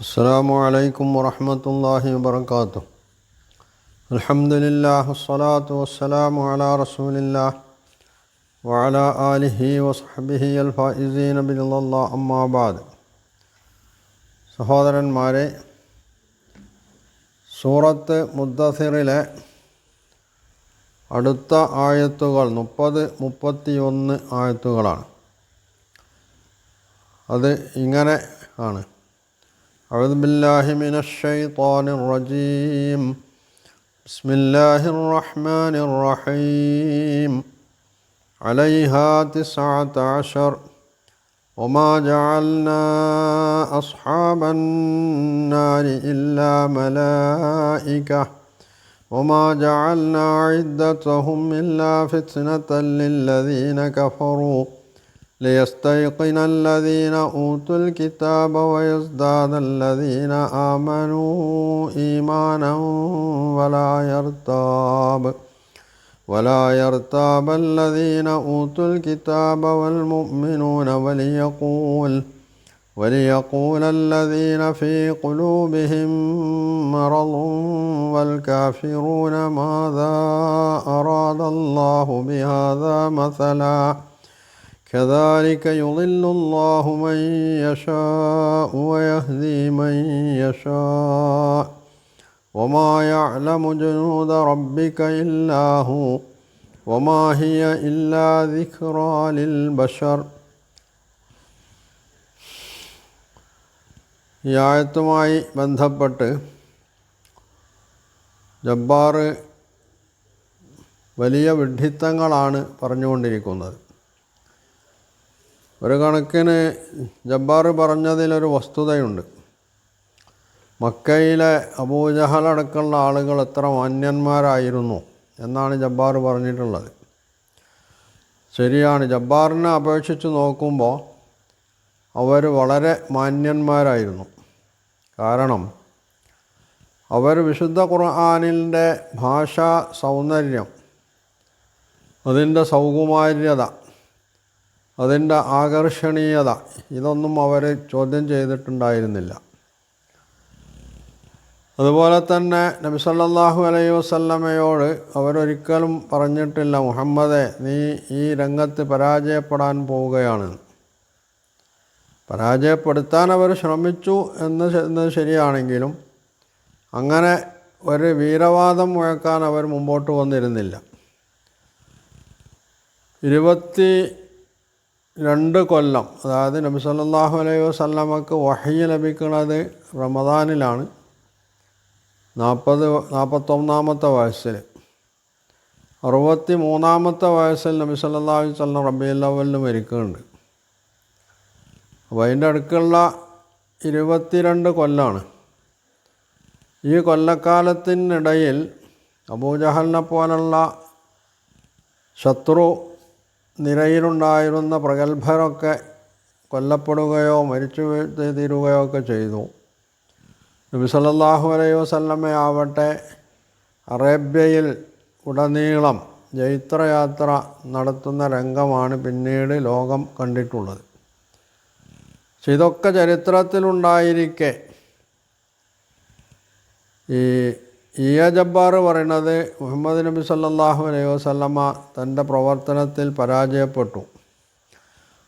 അസ്സലാമു അലൈക്കും വറഹ്മത്തുള്ളാഹി വബറകാതുഹു. അൽഹംദുലില്ലാഹി വസ്സലാത്തു വസ്സലാമു അലാ റസൂലില്ലാഹി വഅലാ ആലിഹി വസ്ഹബിഹി അൽ ഫായിസീന ബില്ലാഹി അമ്മാ ബഅദ്. സഹോദരന്മാരെ, സൂറത്ത് മുദ്ദസിറിലെ അടുത്ത ആയത്തുകൾ 30-31 ആയത്തുകളാണ്. അത് ഇങ്ങനെ ആണ്: أعوذ بالله من الشيطان الرجيم. بسم الله الرحمن الرحيم. عليها 19 وما جعلنا أصحاب النار إلا ملائكة وما جعلنا عدتهم إلا فتنة للذين كفروا ليستيقن الذين أوتوا الكتاب ويزداد الذين آمنوا إيمانا ولا يرتاب الذين أوتوا الكتاب والمؤمنون وليقول الذين في قلوبهم مرض والكافرون ماذا أراد الله بهذا مثلا كذلك يضل الله من يشاء ويهدي من يشاء وما يعلم جنود ربك إلا هو وما هي إلا ذكرى للبشر. ഈ ആയത്തുമായി ബന്ധപ്പെട്ട് ജബ്ബാർ വലിയ വിഡ്ഢിത്തങ്ങളാണ് പറഞ്ഞുകൊണ്ടിരിക്കുന്നത്. ഒരു കണക്കിന് ജബ്ബാർ പറഞ്ഞതിലൊരു വസ്തുതയുണ്ട്. മക്കയിലെ അബൂജഹൽ അടക്കമുള്ള ആളുകൾ എത്ര മാന്യന്മാരായിരുന്നു എന്നാണ് ജബ്ബാർ പറഞ്ഞിട്ടുള്ളത്. ശരിയാണ്, ജബ്ബാറിനെ അപേക്ഷിച്ച് നോക്കുമ്പോൾ അവർ വളരെ മാന്യന്മാരായിരുന്നു. കാരണം അവർ വിശുദ്ധ ഖുർആനിൻ്റെ ഭാഷാ സൗന്ദര്യം, അതിൻ്റെ സൗകുമാര്യത, അതിൻ്റെ ആകർഷണീയത, ഇതൊന്നും അവർ ചോദ്യം ചെയ്തിട്ടുണ്ടായിരുന്നില്ല. അതുപോലെ തന്നെ നബി സല്ലല്ലാഹു അലൈഹി വസല്ലമയോട് അവരൊരിക്കലും പറഞ്ഞിട്ടില്ല, മുഹമ്മദേ നീ ഈ രംഗത്ത് പരാജയപ്പെടാൻ പോവുകയാണ്. പരാജയപ്പെടുത്താൻ അവർ ശ്രമിച്ചു എന്നത് ശരിയാണെങ്കിലും അങ്ങനെ ഒരു വീരവാദം മുഴക്കാൻ അവർ മുമ്പോട്ട് വന്നിരുന്നില്ല. 22 കൊല്ലം, അതായത് നബി സല്ലല്ലാഹു അലൈഹി വസല്ലമക്ക് വഹ്യ് ലഭിക്കുന്നത് റമദാനിലാണ്, 41-ാമത്തെ വയസ്സിൽ. 63-ാമത്തെ വയസ്സിൽ നബി സല്ലല്ലാഹു അലൈഹി വസല്ലം റബീഉൽ അവ്വലിൽ മരിക്കുന്നുണ്ട്. അപ്പോൾ അതിൻ്റെ അടുക്കുള്ള 22 കൊല്ലമാണ്. ഈ കൊല്ലക്കാലത്തിനിടയിൽ അബൂജഹലിനെ പോലുള്ള ശത്രു നിരയിലുണ്ടായിരുന്ന പ്രഗത്ഭരൊക്കെ കൊല്ലപ്പെടുകയോ മരിച്ചു തീരുകയോ ഒക്കെ ചെയ്തു. നബി സല്ലല്ലാഹു അലൈഹി വസല്ലമയാവട്ടെ അറേബ്യയിൽ ഉടനീളം ജൈത്രയാത്ര നടത്തുന്ന രംഗമാണ് പിന്നീട് ലോകം കണ്ടിട്ടുള്ളത്. പക്ഷെ ഇതൊക്കെ ചരിത്രത്തിലുണ്ടായിരിക്കെ ഈ ജബ്ബാർ പറയുന്നത് മുഹമ്മദ് നബി സല്ലല്ലാഹു അലൈഹി വസല്ലമ തൻ്റെ പ്രവർത്തനത്തിൽ പരാജയപ്പെട്ടു.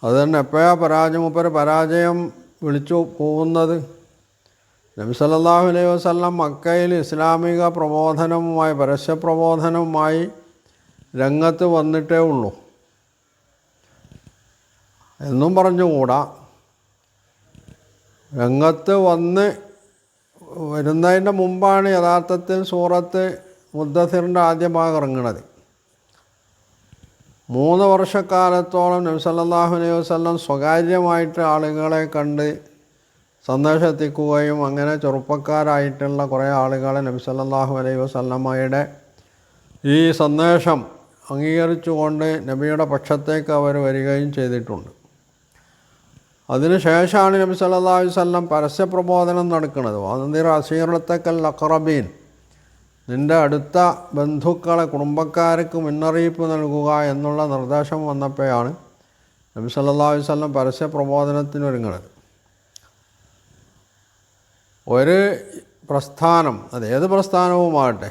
അത് തന്നെ എപ്പോഴാണ് പരാജയം വിളിച്ചു പോകുന്നത്? നബി സല്ലല്ലാഹു അലൈഹി വസല്ലം മക്കയിൽ ഇസ്ലാമിക പ്രബോധനവുമായി, പരസ്യപ്രബോധനവുമായി രംഗത്ത് വന്നിട്ടേ ഉള്ളൂ എന്നും പറഞ്ഞുകൂടാ. രംഗത്ത് വരുന്നതിൻ്റെ മുമ്പാണ് യഥാർത്ഥത്തിൽ സൂറത്ത് മുദ്ദസിറിൻ്റെ ആദ്യ ഭാഗം ഇറങ്ങുന്നത്. 3 വർഷക്കാലത്തോളം നബി സല്ലല്ലാഹു അലൈഹി വസല്ലം സ്വകാര്യമായിട്ട് ആളുകളെ കണ്ട് സന്ദേശം എത്തിക്കുകയും അങ്ങനെ ചെറുപ്പക്കാരായിട്ടുള്ള കുറേ ആളുകളെ നബി സല്ലല്ലാഹു അലൈഹി വസല്ലമയുടെ ഈ സന്ദേശം അംഗീകരിച്ചുകൊണ്ട് നബിയുടെ പക്ഷത്തേക്ക് അവർ വരികയും ചെയ്തിട്ടുണ്ട്. അതിനുശേഷമാണ് നബി സല്ലല്ലാഹു അലൈഹി വസല്ലം പരസ്യപ്രബോധനം നടക്കുന്നത്. വൻദിർ അസീറത്തക്കൽ അഖറബീൻ, നിൻ്റെ അടുത്ത ബന്ധുക്കളെ, കുടുംബക്കാർക്ക് മുന്നറിയിപ്പ് നൽകുക എന്നുള്ള നിർദ്ദേശം വന്നപ്പോഴാണ് നബി സല്ലല്ലാഹു അലൈഹി വസല്ലം പരസ്യപ്രബോധനത്തിന് ഒരുങ്ങുന്നത്. ഒരു പ്രസ്ഥാനം, അതേത് പ്രസ്ഥാനവുമാകട്ടെ,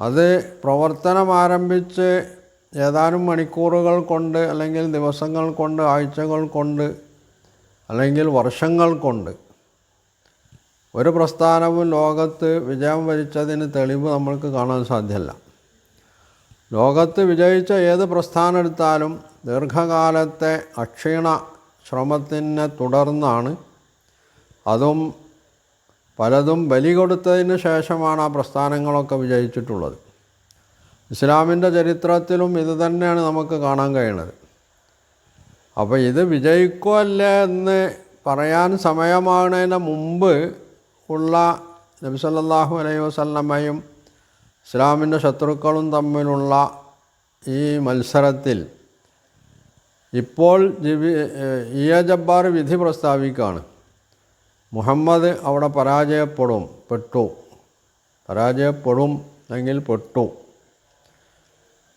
അത് പ്രവർത്തനം ആരംഭിച്ച് ഏതാനും മണിക്കൂറുകൾ കൊണ്ട് അല്ലെങ്കിൽ ദിവസങ്ങൾ കൊണ്ട് ആഴ്ചകൾ കൊണ്ട് അല്ലെങ്കിൽ വർഷങ്ങൾ കൊണ്ട് ഒരു പ്രസ്ഥാനവും ലോകത്ത് വിജയം വരിച്ചതിന് തെളിവ് നമ്മൾക്ക് കാണാൻ സാധ്യമല്ല. ലോകത്ത് വിജയിച്ച ഏത് പ്രസ്ഥാനം എടുത്താലും ദീർഘകാലത്തെ അക്ഷീണ ശ്രമത്തിനെ തുടർന്നാണ്, അതും പലതും ബലി കൊടുത്തതിന് ശേഷമാണ് ആ പ്രസ്ഥാനങ്ങളൊക്കെ വിജയിച്ചിട്ടുള്ളത്. ഇസ്ലാമിൻ്റെ ചരിത്രത്തിലും ഇത് തന്നെയാണ് നമുക്ക് കാണാൻ കഴിയുന്നത്. അപ്പോൾ ഇത് വിജയിക്കുമല്ല എന്ന് പറയാൻ സമയമാകുന്നതിന് മുമ്പ് ഉള്ള നബി സല്ലല്ലാഹു അലൈഹി വസല്ലമയും ഇസ്ലാമിൻ്റെ ശത്രുക്കളും തമ്മിലുള്ള ഈ മത്സരത്തിൽ ഇപ്പോൾ ജബ്ബാർ വിധി പ്രസ്താവിക്കുകയാണ്. മുഹമ്മദ് അവിടെ പരാജയപ്പെടും എങ്കിൽ പെട്ടു.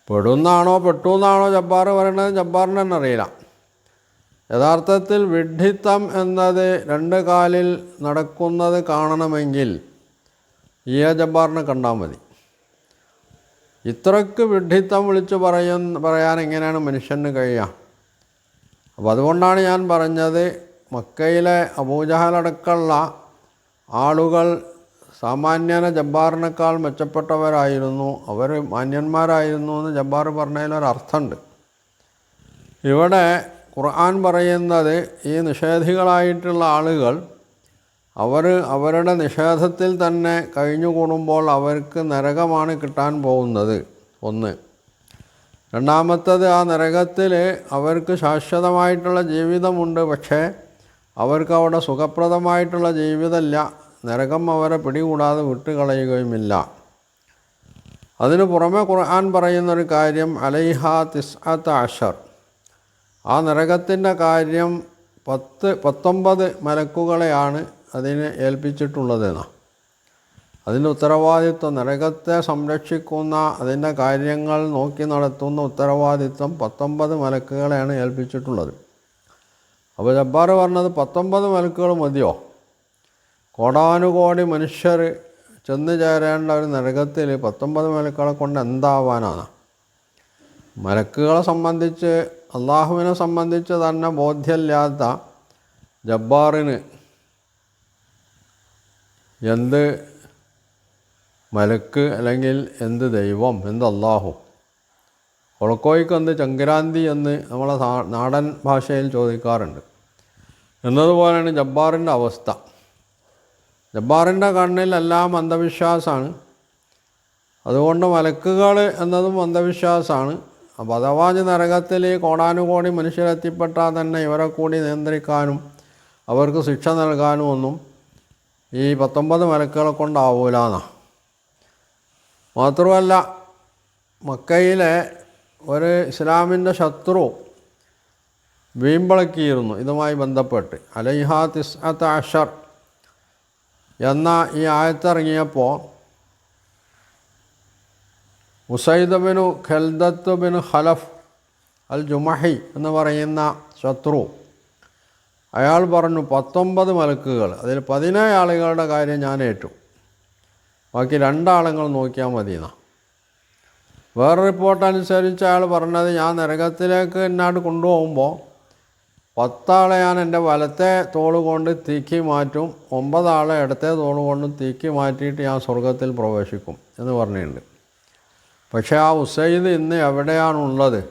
പെടുന്നാണോ പെട്ടു എന്നാണോ ജബ്ബാർ പറയുന്നത്, ജബ്ബാറിന് തന്നെ അറിയില്ല. യഥാർത്ഥത്തിൽ വിഡ്ഢിത്തം എന്നത് രണ്ട് കാലിൽ നടക്കുന്നത് കാണണമെങ്കിൽ ജബ്ബാറിനെ കണ്ടാൽ മതി. ഇത്രയ്ക്ക് വിഡ്ഢിത്തം വിളിച്ച് പറയാൻ എങ്ങനെയാണ് മനുഷ്യന് കഴിയുക? അപ്പോൾ അതുകൊണ്ടാണ് ഞാൻ പറഞ്ഞത്, മക്കയിലെ അബൂജഹലടക്കമുള്ള ആളുകൾ സാമാന്യന ജബ്ബാറിനേക്കാൾ മെച്ചപ്പെട്ടവരായിരുന്നു, അവർ മാന്യന്മാരായിരുന്നു എന്ന് ജബ്ബാർ പറഞ്ഞതിലൊരർത്ഥമുണ്ട്. ഇവിടെ ഖുർആൻ പറയുന്നത് ഈ നിഷേധികളായിട്ടുള്ള ആളുകൾ അവരുടെ നിഷേധത്തിൽ തന്നെ കഴിഞ്ഞുകൂടുമ്പോൾ അവർക്ക് നരകമാണ് കിട്ടാൻ പോകുന്നത്. ഒന്ന്. രണ്ടാമത്തത്, ആ നരകത്തിൽ അവർക്ക് ശാശ്വതമായിട്ടുള്ള ജീവിതമുണ്ട്, പക്ഷേ അവർക്ക് അവിടെ സുഖപ്രദമായിട്ടുള്ള ജീവിതമില്ല. നരകം അവരെ പിടികൂടാതെ വിട്ടുകളയുകയുമില്ല. അതിനു പുറമെ ഖുർആൻ പറയുന്നൊരു കാര്യം, അലൈഹ 19, ആ നരകത്തിൻ്റെ കാര്യം 19 മലക്കുകളെയാണ് അതിന് ഏൽപ്പിച്ചിട്ടുള്ളതെന്നാണ്. അതിൻ്റെ ഉത്തരവാദിത്വം, നരകത്തെ സംരക്ഷിക്കുന്ന അതിൻ്റെ കാര്യങ്ങൾ നോക്കി നടത്തുന്ന ഉത്തരവാദിത്വം 19 മലക്കുകളെയാണ് ഏൽപ്പിച്ചിട്ടുള്ളത്. അപ്പോൾ ജബ്ബാർ പറഞ്ഞത് 19 മലക്കുകൾ മതിയോ? കോടാനുകോടി മനുഷ്യർ ചെന്ന് ചേരേണ്ട ഒരു നരകത്തിൽ 19 മലക്കുകളെ കൊണ്ട് എന്താവാനാണ്? മലക്കുകളെ സംബന്ധിച്ച്, അള്ളാഹുവിനെ സംബന്ധിച്ച് തന്നെ ബോധ്യമില്ലാത്ത ജബ്ബാറിന് എന്ത് മലക്ക്, അല്ലെങ്കിൽ എന്ത് ദൈവം, എന്ത് അള്ളാഹു? കൊളക്കോയ്ക്ക് എന്ത് ചങ്കരാന്തി എന്ന് നമ്മളെ നാടൻ ഭാഷയിൽ ചോദിക്കാറുണ്ട്. എന്നതുപോലെയാണ് ജബ്ബാറിൻ്റെ അവസ്ഥ. ജബ്ബാറിൻ്റെ കണ്ണിൽ എല്ലാം അന്ധവിശ്വാസമാണ്. അതുകൊണ്ട് മലക്കുകൾ എന്നതും അന്ധവിശ്വാസമാണ്. അപ്പോൾ അഥവാ നരകത്തിൽ കോടാനുകോടി മനുഷ്യരെത്തിപ്പെട്ടാൽ തന്നെ ഇവരെ കൂടി നിയന്ത്രിക്കാനും അവർക്ക് ശിക്ഷ നൽകാനും ഒന്നും ഈ 19 മലക്കുകളെ കൊണ്ടാവൂലെന്നാണ്. മാത്രമല്ല, മക്കയിലെ ഒരു ഇസ്ലാമിൻ്റെ ശത്രു വീമ്പിളക്കിയിരുന്നു ഇതുമായി ബന്ധപ്പെട്ട്. അലൈഹ 19 എന്ന ഈ ആയത്തിറങ്ങിയപ്പോൾ ഉസൈദ് ബിനു ഖൽദത്ത് ബിൻ ഖലഫ് അൽ ജുമഹി എന്ന് പറയുന്ന ശത്രു, അയാൾ പറഞ്ഞു 19 മലക്കുകൾ, അതിൽ 17 ആളുകളുടെ കാര്യം ഞാൻ ഏറ്റു, ബാക്കി 2 ആളുകൾ നോക്കിയാൽ മതിയെന്നാണ്. വേറെ റിപ്പോർട്ട് അനുസരിച്ച് അയാൾ പറഞ്ഞത്, ഞാൻ നരകത്തിലേക്ക് എന്നാട് കൊണ്ടുപോകുമ്പോൾ 10 ആളെ ഞാൻ എൻ്റെ വലത്തെ തോള് കൊണ്ട് തീക്കി മാറ്റും, 9 ആളെ ഇടത്തെ തോള് കൊണ്ട് തീക്കി മാറ്റിയിട്ട് ഞാൻ സ്വർഗത്തിൽ പ്രവേശിക്കും എന്ന് പറഞ്ഞിട്ടുണ്ട്. പക്ഷേ ആ ഉസൈദ് ഇന്ന് എവിടെയാണുള്ളത്?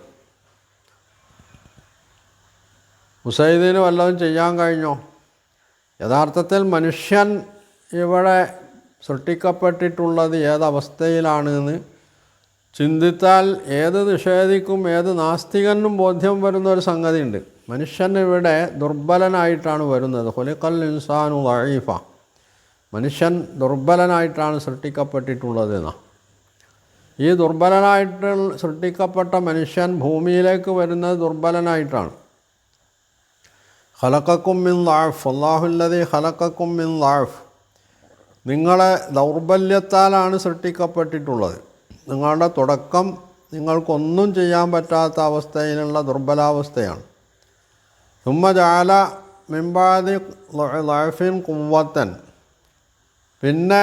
ഉസൈദിന് വല്ലതും ചെയ്യാൻ കഴിഞ്ഞോ? യഥാർത്ഥത്തിൽ മനുഷ്യൻ ഇവിടെ സൃഷ്ടിക്കപ്പെട്ടിട്ടുള്ളത് ഏതവസ്ഥയിലാണെന്ന് ചിന്തിച്ചാൽ ഏത് നിഷേധിക്കും, ഏത് നാസ്തികനും ബോധ്യം വരുന്ന ഒരു സംഗതിയുണ്ട്. മനുഷ്യൻ ഇവിടെ ദുർബലനായിട്ടാണ് വരുന്നത്. ഖുലിഖൽ ഇൻസാനു ദഈഫ, മനുഷ്യൻ ദുർബലനായിട്ടാണ് സൃഷ്ടിക്കപ്പെട്ടിട്ടുള്ളത് എന്നാണ്. ഈ ദുർബലനായിട്ട് സൃഷ്ടിക്കപ്പെട്ട മനുഷ്യൻ ഭൂമിയിലേക്ക് വരുന്നത് ദുർബലനായിട്ടാണ്. ഖലഖക്കും മിൻ ദഅഫ്, അല്ലാഹുല്ലദീ ഖലഖക്കും മിൻ ദഅഫ്, നിങ്ങളെ ദൗർബല്യത്താലാണ് സൃഷ്ടിക്കപ്പെട്ടിട്ടുള്ളത്. നിങ്ങളുടെ തുടക്കം നിങ്ങൾക്കൊന്നും ചെയ്യാൻ പറ്റാത്ത അവസ്ഥയിലുള്ള ദുർബലാവസ്ഥയാണ്. സുമ്മ ജഅല മിൻ ബഅദി ദഅഫിൻ ഖുവ്വത്തൻ, പിന്നെ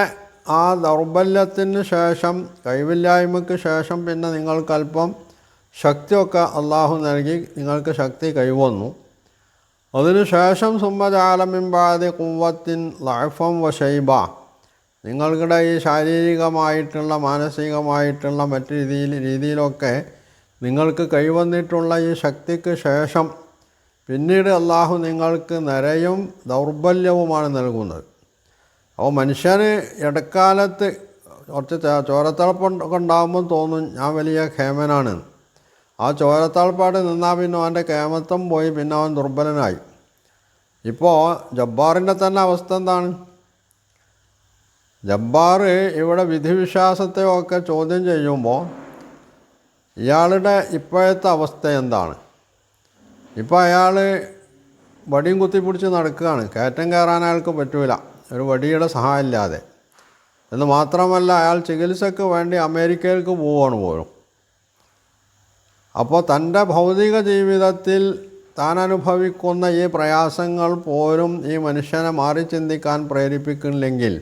ആ ദൗർബല്യത്തിന് ശേഷം, കഴിവില്ലായ്മയ്ക്ക് ശേഷം പിന്നെ നിങ്ങൾക്കല്പം ശക്തിയൊക്കെ അള്ളാഹു നൽകി, നിങ്ങൾക്ക് ശക്തി കൈവന്നു. അതിനുശേഷം സുമ്മജാലമിമ്പാതി കുവ്വത്തിൻ ലഅഫം വശൈബ, നിങ്ങൾക്കിടെ ഈ ശാരീരികമായിട്ടുള്ള മാനസികമായിട്ടുള്ള മറ്റ് രീതിയിലൊക്കെ നിങ്ങൾക്ക് കൈവന്നിട്ടുള്ള ഈ ശക്തിക്ക് ശേഷം പിന്നീട് അള്ളാഹു നിങ്ങൾക്ക് നരയും ദൗർബല്യവുമാണ് നൽകുന്നത്. അപ്പോൾ മനുഷ്യന് ഇടക്കാലത്ത് കുറച്ച് ചോരത്തിളപ്പൊക്കെ ഉണ്ടാകുമ്പോൾ തോന്നും ഞാൻ വലിയ ക്ഷേമനാണ്. ആ ചോരത്താൾപ്പാട് നിന്നാൽ പിന്നെ അവൻ്റെ കേമത്വം പോയി, പിന്നെ അവൻ ദുർബലനായി. ഇപ്പോൾ ജബ്ബാറിൻ്റെ തന്നെ അവസ്ഥ എന്താണ്? ജബ്ബാർ ഇവിടെ വിധിവിശ്വാസത്തെയൊക്കെ ചോദ്യം ചെയ്യുമ്പോൾ ഇയാളുടെ ഇപ്പോഴത്തെ അവസ്ഥ എന്താണ്? ഇപ്പോൾ അയാൾ വടിയും കുത്തിപ്പിടിച്ച് നടക്കുകയാണ്. കയറ്റം കയറാൻ അയാൾക്ക് പറ്റൂല, ഒരു വടിയുടെ സഹായമില്ലാതെ. എന്ന് മാത്രമല്ല, അയാൾ ചികിത്സയ്ക്ക് വേണ്ടി അമേരിക്കയിലേക്ക് പോവുകയാണ് പോലും. അപ്പോൾ തൻ്റെ ഭൗതിക ജീവിതത്തിൽ താൻ അനുഭവിക്കുന്ന ഈ പ്രയാസങ്ങൾ പോലും ഈ മനുഷ്യനെ മാറി ചിന്തിക്കാൻ പ്രേരിപ്പിക്കുന്നില്ലെങ്കിൽ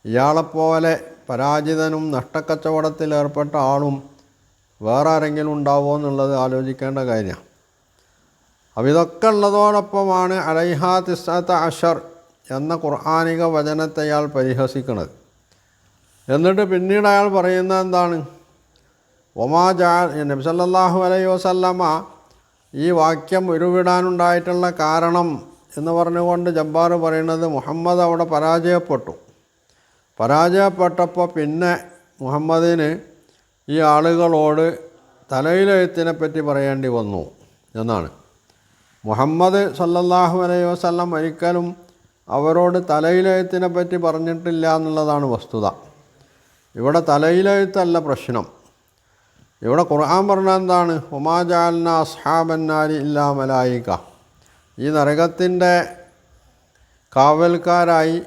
ഇയാളെപ്പോലെ പരാജിതനും നഷ്ടക്കച്ചവടത്തിൽ ഏർപ്പെട്ട ആളും വേറെ ആരെങ്കിലും ഉണ്ടാവുമോ എന്നുള്ളത് ആലോചിക്കേണ്ട കാര്യമാണ്. അപ്പോൾ ഇതൊക്കെ ഉള്ളതോടൊപ്പമാണ് അലൈഹാ തിസ്അത അശർ എന്ന ഖുർആനിക വചനത്തെ അയാൾ പരിഹസിക്കുന്നത്. എന്നിട്ട് പിന്നീട് അയാൾ പറയുന്നത് എന്താണ്? നബി സല്ലല്ലാഹു അലൈഹി വസല്ലമ ഈ വാക്യം ഉരുവിടാനുണ്ടായിട്ടുള്ള കാരണം എന്ന് പറഞ്ഞുകൊണ്ട് ജബ്ബാർ പറയുന്നത്, മുഹമ്മദ് അവിടെ പരാജയപ്പെട്ടപ്പോൾ പിന്നെ മുഹമ്മദിന് ഈ ആളുകളോട് തലയിലെഴുത്തിനെ പറ്റി പറയേണ്ടി വന്നു എന്നാണ്. മുഹമ്മദ് സല്ലല്ലാഹു അലൈഹി വസല്ലം ഒരിക്കലും അവരോട് തലയിലെഴുത്തിനെ പറ്റി പറഞ്ഞിട്ടില്ല എന്നുള്ളതാണ് വസ്തുത. ഇവിടെ തലയിലെഴുത്തല്ല പ്രശ്നം. ഇവിടെ ഖുർആൻ പറഞ്ഞാൽ എന്താണ്? വമാ ജഅൽനാ അസ്ഹാബന്നാരി ഇല്ലാ മലായിക, ഈ നരകത്തിൻ്റെ കാവൽക്കാരായി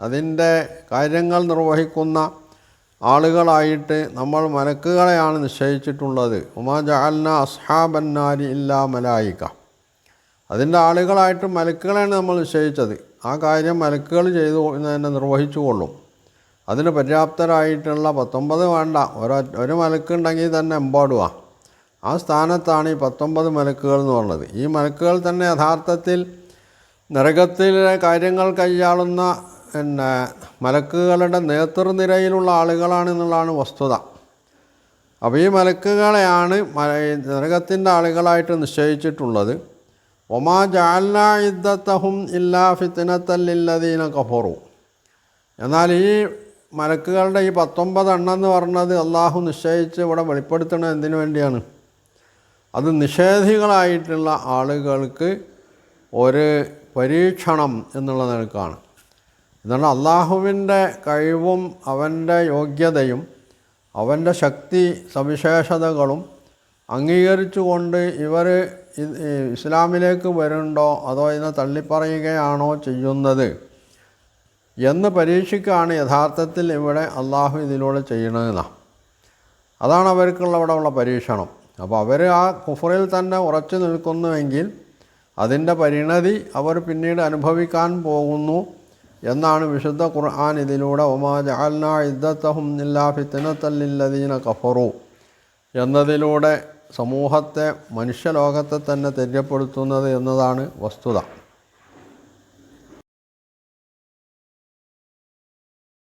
അതിൻ്റെ കാര്യങ്ങൾ നിർവഹിക്കുന്ന ആളുകളായിട്ട് നമ്മൾ മലക്കുകളെയാണ് നിശ്ചയിച്ചിട്ടുള്ളത്. വമാ ജഅൽനാ അസ്ഹാബന്നാരി ഇല്ലാ മലായിക, അതിൻ്റെ ആളുകളായിട്ട് മലക്കുകളെയാണ് നമ്മൾ നിശ്ചയിച്ചത്. ആ കാര്യം മലക്കുകൾ ചെയ്തു തന്നെ നിർവഹിച്ചു കൊള്ളും. അതിന് പര്യാപ്തരായിട്ടുള്ള 19 വേണ്ട, ഒരു മലക്കുണ്ടെങ്കിൽ തന്നെ എമ്പാടുക. ആ സ്ഥാനത്താണ് ഈ 19 മലക്കുകൾ എന്ന് പറഞ്ഞത്. ഈ മലക്കുകൾ തന്നെ യഥാർത്ഥത്തിൽ നരകത്തിലെ കാര്യങ്ങൾ കൈയാളുന്ന മലക്കുകളുടെ നേതൃനിരയിലുള്ള ആളുകളാണെന്നുള്ളതാണ് വസ്തുത. അപ്പോൾ ഈ മലക്കുകളെയാണ് നരകത്തിൻ്റെ ആളുകളായിട്ട് നിശ്ചയിച്ചിട്ടുള്ളത്. വമാ ജഅൽനാ ഇദ്ദത്തഹും ഇല്ലാ ഫിത്നത്തൽ ലില്ലദീന കഫറു, എന്നാൽ ഈ മലക്കുകളുടെ ഈ 19 എണ്ണം എന്ന് പറഞ്ഞത് അള്ളാഹു നിശ്ചയിച്ച് ഇവിടെ വെളിപ്പെടുത്തുന്നത് എന്തിനു വേണ്ടിയാണ്? അത് നിഷേധികളായിട്ടുള്ള ആളുകൾക്ക് ഒരു പരീക്ഷണം എന്നുള്ള നിലക്കാണ്. എന്നാൽ അള്ളാഹുവിൻ്റെ കഴിവും അവൻ്റെ യോഗ്യതയും അവൻ്റെ ശക്തി സവിശേഷതകളും അംഗീകരിച്ചുകൊണ്ട് ഇവർ ഇസ്ലാമിലേക്ക് വരുന്നുണ്ടോ അതോ ഇതിനെ തള്ളിപ്പറയുകയാണോ ചെയ്യുന്നത് എന്ന് പരീക്ഷിക്കുകയാണ് യഥാർത്ഥത്തിൽ ഇവിടെ അള്ളാഹു ഇതിലൂടെ ചെയ്യണമെന്നാണ്. അതാണ് അവർക്കുള്ള ഇവിടെ ഉള്ള പരീക്ഷണം. അപ്പോൾ അവർ ആ കുഫറിൽ തന്നെ ഉറച്ചു നിൽക്കുന്നുവെങ്കിൽ അതിൻ്റെ പരിണതി അവർ പിന്നീട് അനുഭവിക്കാൻ പോകുന്നു എന്നാണ് വിശുദ്ധ ഖുർആൻ ഇതിലൂടെ വമാ ജഅൽനാ ഇദ്ദത്തഹും ഇല്ലാ ഫിത്നത്തൽ ലില്ലദീന കഫറു എന്നതിലൂടെ സമൂഹത്തെ, മനുഷ്യലോകത്തെ തന്നെ തെര്യപ്പെടുത്തുന്നത് എന്നതാണ് വസ്തുത.